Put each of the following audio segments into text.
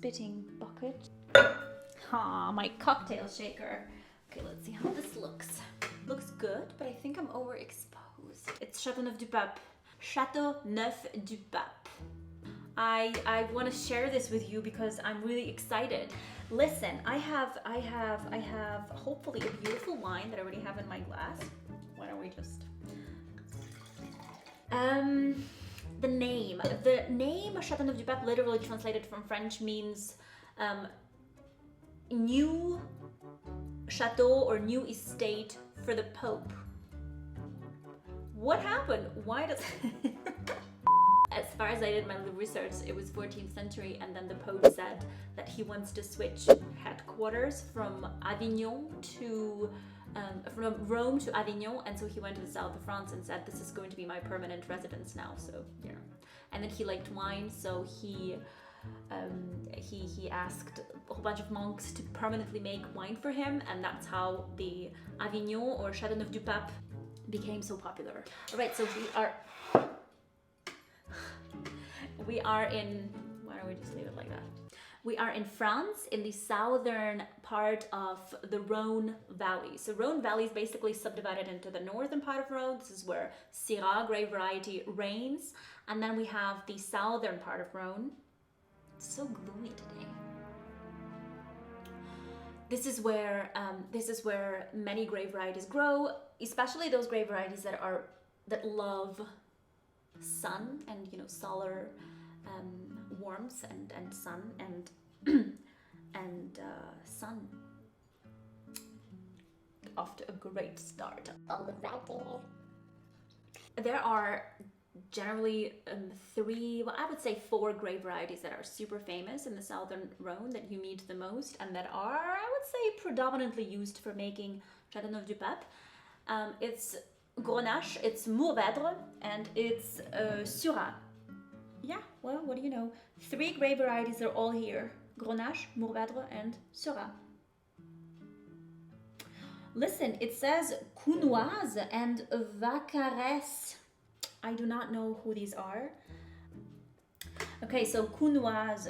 spitting bucket. Ah, my cocktail shaker. Okay, let's see how this looks. Looks good, but I think I'm overexposed. It's Châteauneuf-du-pape. Châteauneuf-du-pape. I want to share this with you because I'm really excited. Listen, I have hopefully a beautiful wine that I already have in my glass. Why don't we just... The name Châteauneuf-du-pape, literally translated from French, means new chateau or new estate for the Pope. What happened? Why does... As far as I did my research, it was 14th century, and then the Pope said that he wants to switch headquarters from Avignon to from Rome to Avignon, and so he went to the south of France and said, this is going to be my permanent residence now. So, you know, and then he liked wine, so he asked a whole bunch of monks to permanently make wine for him, and that's how the Avignon or Châteauneuf-du-Pape became so popular. All right, so we are in, why don't we just leave it like that? We are in France, in the southern part of the Rhone Valley. So Rhone Valley is basically subdivided into the northern part of Rhone. This is where Syrah grape variety reigns. And then we have the southern part of Rhone. It's so gloomy today. This is where many grape varieties grow, especially those grape varieties that love sun and, you know, solar warmth and sun and sun. Off to a great start already. There are generally I would say four grape varieties that are super famous in the southern Rhone that you meet the most, and that are, I would say, predominantly used for making Châteauneuf-du-Pape. It's Grenache, it's Mourvèdre, and it's Syrah. Yeah, well, what do you know? Three grape varieties are all here. Grenache, Mourvèdre, and Syrah. Listen, it says Counoise and Vaccarès. I do not know who these are. Okay, so Counoise.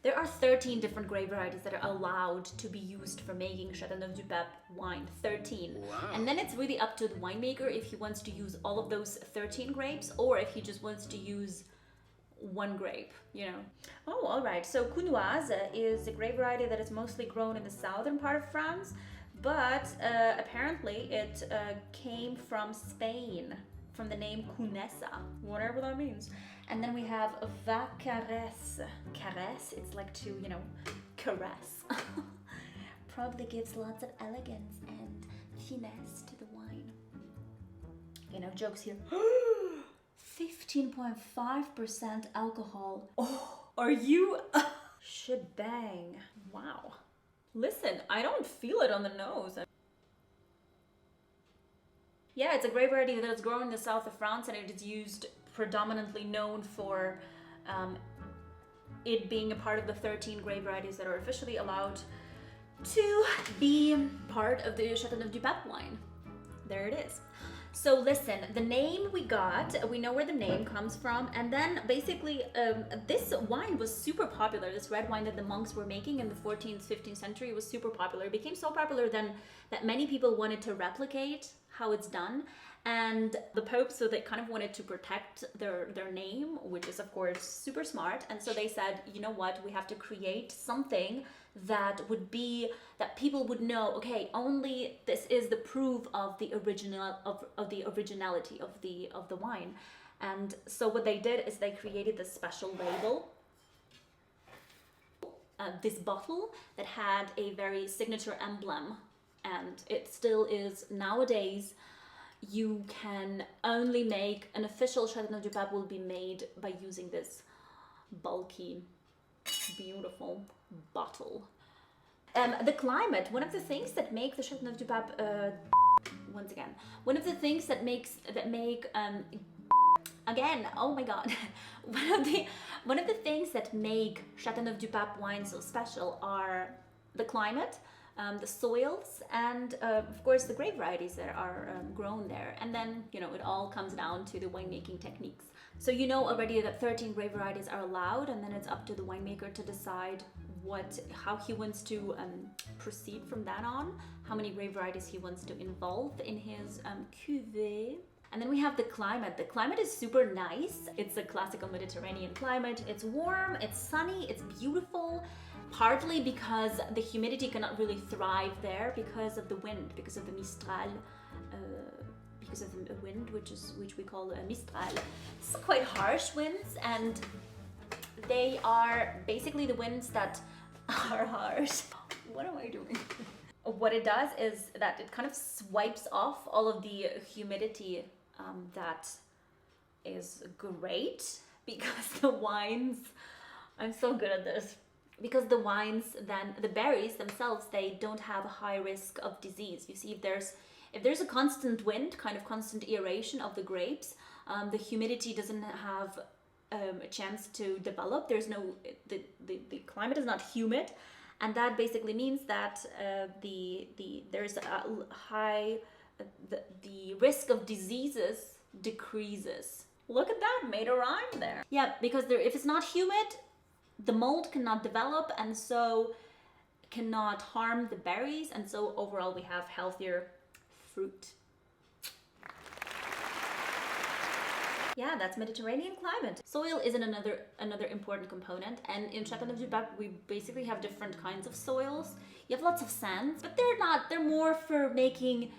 There are 13 different grape varieties that are allowed to be used for making Châteauneuf-du-Pape wine. 13. Wow. And then it's really up to the winemaker if he wants to use all of those 13 grapes or if he just wants to use one grape, you know. Oh, all right. So Counoise is a grape variety that is mostly grown in the southern part of France, but apparently it came from Spain, from the name Cunesa, whatever that means. And then we have Vaccarès. Caress, it's like to, you know, caress. Probably gives lots of elegance and finesse to the wine. You know, jokes here. 15.5% alcohol. Oh, are you? Shebang. Wow. Listen, I don't feel it on the nose. Yeah, it's a grape variety that is grown in the south of France, and it is used predominantly known for it being a part of the 13 grape varieties that are officially allowed to be part of the Châteauneuf-du-Pape wine. There it is. So listen, the name we got, we know where the name comes from, and then basically this wine was super popular. This red wine that the monks were making in the 14th, 15th century was super popular. It became so popular then that many people wanted to replicate how it's done, and the Pope, so they kind of wanted to protect their name, which is of course super smart, and so they said, you know what, we have to create something that would be, that people would know, okay, only this is the proof of the original of the originality of the wine. And so what they did is they created this special label, this bottle that had a very signature emblem, and it still is nowadays. You can only make an official Châteauneuf-du-Pape will be made by using this bulky, beautiful bottle. The climate, one of the things that make the Châteauneuf-du-Pape, once again, one of the things that make again, oh my god, one of the things that make Châteauneuf-du-Pape wine so special are the climate, the soils, and of course the grape varieties that are grown there. And then, you know, it all comes down to the winemaking techniques. So you know already that 13 grape varieties are allowed, and then it's up to the winemaker to decide how he wants to proceed from that on, how many grape varieties he wants to involve in his cuvée. And then we have the climate. The climate is super nice. It's a classical Mediterranean climate. It's warm, it's sunny, it's beautiful, partly because the humidity cannot really thrive there because of the wind, because of the Mistral, because of the wind, which we call a Mistral. It's quite harsh winds, and they are basically the winds that are harsh. What am I doing? What it does is that it kind of swipes off all of the humidity that is great, because the wines, I'm so good at this, because the wines, then the berries themselves, they don't have a high risk of disease. You see, if there's a constant wind, kind of constant aeration of the grapes, the humidity doesn't have a chance to develop. There's no, the climate is not humid, and that basically means that there's a high, the risk of diseases decreases. Look at that, made a rhyme there. Yeah, because if it's not humid, the mold cannot develop, and so cannot harm the berries, and so overall we have healthier fruit. Yeah, that's Mediterranean climate. Soil is another important component, and in Châteauneuf-du-pape we basically have different kinds of soils. You have lots of sands, but they're more for making,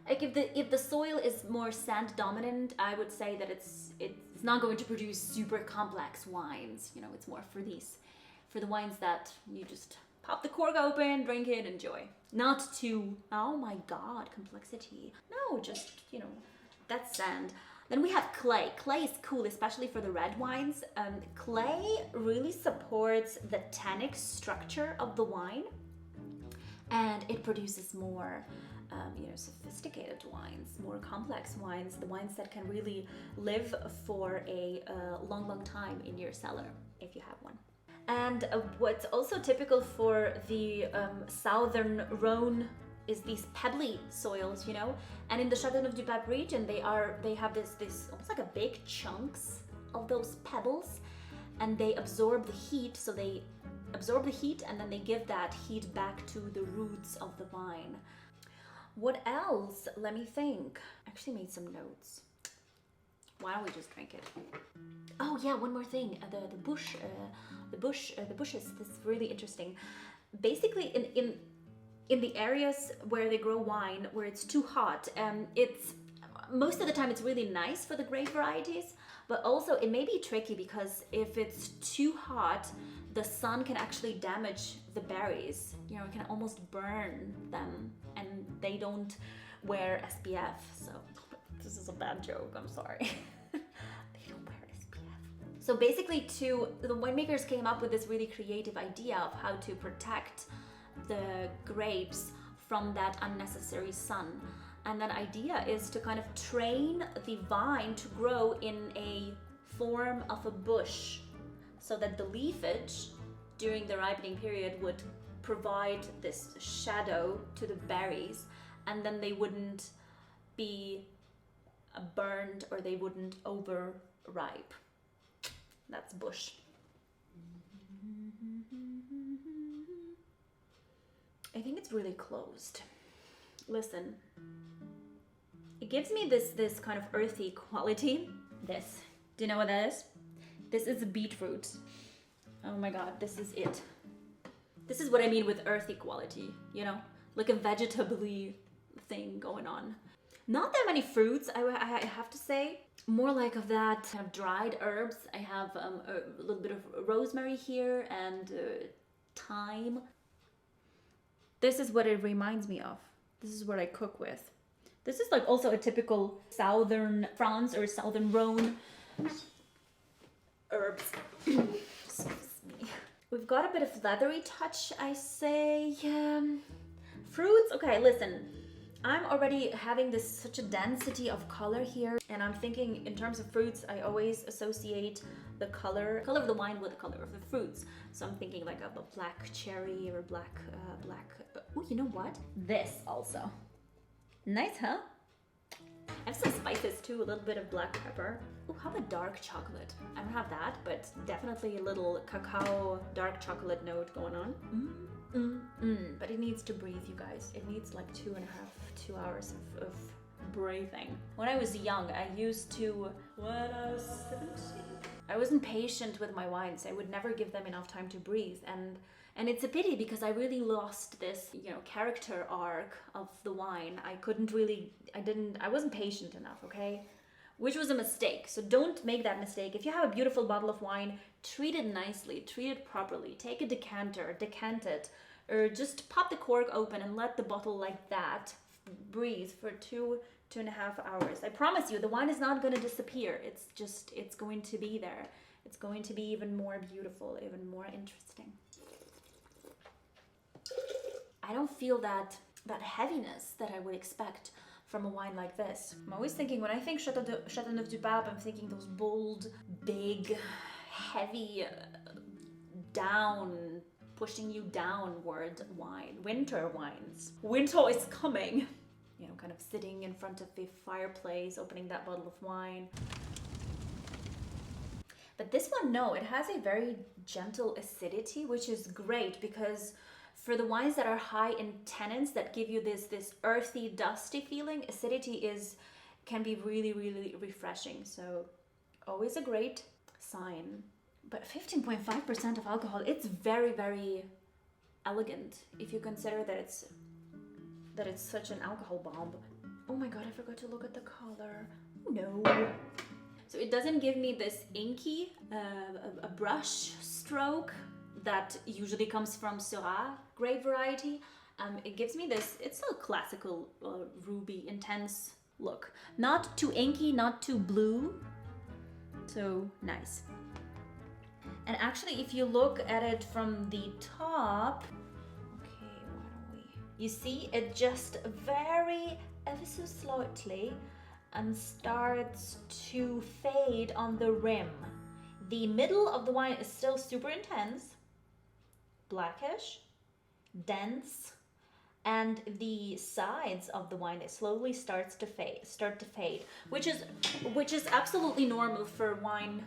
like if the soil is more sand dominant, I would say that it's not going to produce super complex wines. You know, it's more for the wines that you just pop the cork open, drink it, enjoy. Not too, oh my god, complexity. No, just, you know, that's sand. Then we have clay. Clay is cool, especially for the red wines. Clay really supports the tannic structure of the wine, and it produces more sophisticated wines, more complex wines, the wines that can really live for a long time in your cellar, if you have one. And what's also typical for the southern Rhone is these pebbly soils, you know, and in the Châteauneuf-du-pape region, they have this almost like a big chunks of those pebbles, and they absorb the heat. So they absorb the heat, and then they give that heat back to the roots of the vine. What else? Let me think. I actually made some notes. Why don't we just drink it? Oh yeah, one more thing. The bushes. This is really interesting. Basically, in the areas where they grow wine, where it's too hot, it's most of the time it's really nice for the grape varieties, but also it may be tricky because if it's too hot, the sun can actually damage the berries. You know, it can almost burn them, and they don't wear SPF. So this is a bad joke, I'm sorry. They don't wear SPF. So basically the winemakers came up with this really creative idea of how to protect the grapes from that unnecessary sun. And that idea is to kind of train the vine to grow in a form of a bush, so that the leafage during the ripening period would provide this shadow to the berries, and then they wouldn't be burned or they wouldn't overripe. That's bush. I think it's really closed. Listen, it gives me this kind of earthy quality. This, do you know what that is? This is beetroot. Oh my god, this is it. This is what I mean with earthy quality, you know? Like a vegetably thing going on. Not that many fruits, I have to say. More like of that kind of dried herbs. I have a little bit of rosemary here and thyme. This is what it reminds me of. This is what I cook with. This is like also a typical southern France or southern Rhone herbs. Excuse me. We've got a bit of leathery touch, I say. Fruits, okay, listen. I'm already having such a density of color here, and I'm thinking in terms of fruits, I always associate the color of the wine with the color of the fruits. So I'm thinking like of a black cherry or black. Oh, you know what? This also. Nice, huh? I have have some spices too, a little bit of black pepper. Ooh, how about dark chocolate? I don't have that, but definitely a little cacao dark chocolate note going on. But it needs to breathe, you guys. It needs like 2 hours of breathing. When I was young, when I was 17, I wasn't patient with my wines. I would never give them enough time to breathe. And it's a pity because I really lost this, character arc of the wine. I wasn't patient enough, okay? Which was a mistake. So don't make that mistake. If you have a beautiful bottle of wine, treat it nicely, treat it properly. Take a decanter, decant it, or just pop the cork open and let the bottle like that breathe for 2.5 hours. I promise you, the wine is not going to disappear. It's going to be there. It's going to be even more beautiful, even more interesting. I don't feel that heaviness that I would expect from a wine like this. I'm always thinking, when I think Châteauneuf-du-pape, I'm thinking those bold, big, heavy, down, pushing you downward wine. Winter wines. Winter is coming. Kind of sitting in front of the fireplace, opening that bottle of wine. But this one, no, it has a very gentle acidity, which is great because for the wines that are high in tannins that give you this earthy, dusty feeling, acidity can be really, really refreshing. So always a great sign. But 15.5% of alcohol, it's very, very elegant if you consider that it's such an alcohol bomb. Oh my god, I forgot to look at the color. Oh no. So it doesn't give me this inky, a brush stroke that usually comes from Syrah grape variety. It gives me this, it's a classical ruby intense look. Not too inky, not too blue. So nice. And actually, if you look at it from the top, okay, why don't we? You see, it just ever so slightly starts to fade on the rim. The middle of the wine is still super intense, blackish, dense, and the sides of the wine, it slowly start to fade, which is absolutely normal for wine,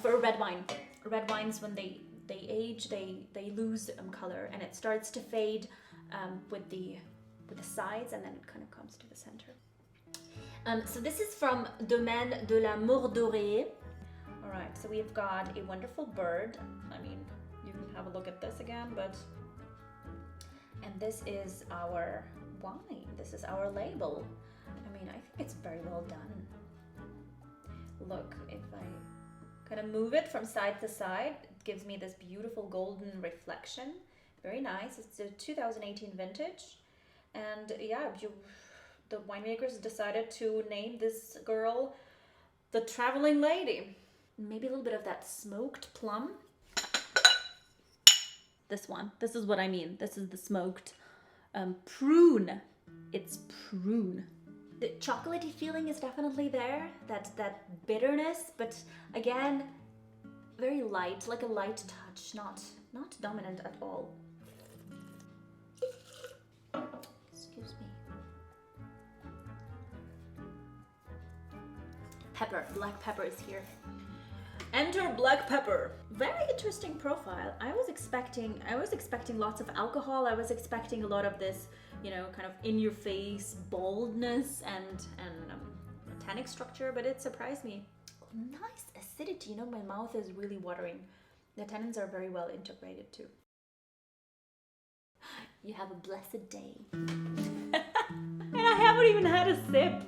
for a red wine. Red wines, when they age, they lose color, and it starts to fade with the sides, and then it kind of comes to the center. So this is from Domaine de la Mordorée. All right, so we've got a wonderful bird. I mean, you can have a look at this again, and this is our wine. This is our label. I mean, I think it's very well done. Look, if I kind of move it from side to side, it gives me this beautiful golden reflection. Very nice. It's a 2018 vintage. And yeah, the winemakers decided to name this girl the Traveling Lady. Maybe a little bit of that smoked plum. This one. This is what I mean. This is the smoked prune. It's prune. The chocolatey feeling is definitely there. That bitterness, but again, very light, like a light touch, not dominant at all. Excuse me. Pepper, black pepper is here. Enter black pepper. Very interesting profile. I was expecting lots of alcohol. I was expecting a lot of this, kind of in your face boldness and tannic structure, but it surprised me. Nice acidity. My mouth is really watering. The tannins are very well integrated too. You have a blessed day. And I haven't even had a sip.